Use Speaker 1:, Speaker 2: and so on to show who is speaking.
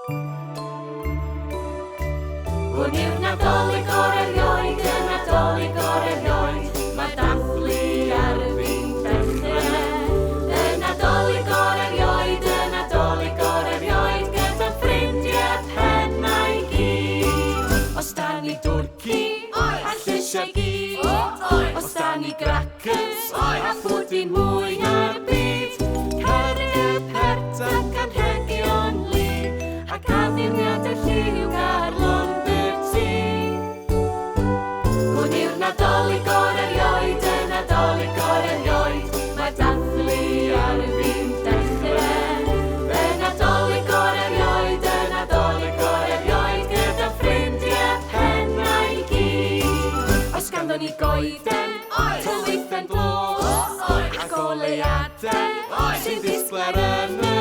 Speaker 1: Hwn yw'r Nadolig o'r erioed, y Nadolig o'r erioed, mae dathlu ar fin dechrau. Y Nadolig o'r erioed, y Nadolig o'r erioed, gyda ffrindiau pennau gyd. Os da ni dwrci, a llysiau gyd, os da ni gracers, a pwdin mwy na'r byd, cerdded pert ac anrhegion lu, ac addurniad y lliw garlon byti. Hwn yw'r Nadolig o'r erioed, y Nadolig o'r erioed, mae dathlu ar fin dechrau. Y Nadolig o'r erioed, y Nadolig o'r erioed, gyda ffrindiau pennau gyd. Oes ganddo ni goeden, tywydd yn blos, ac o leiadau sy'n disgler yn y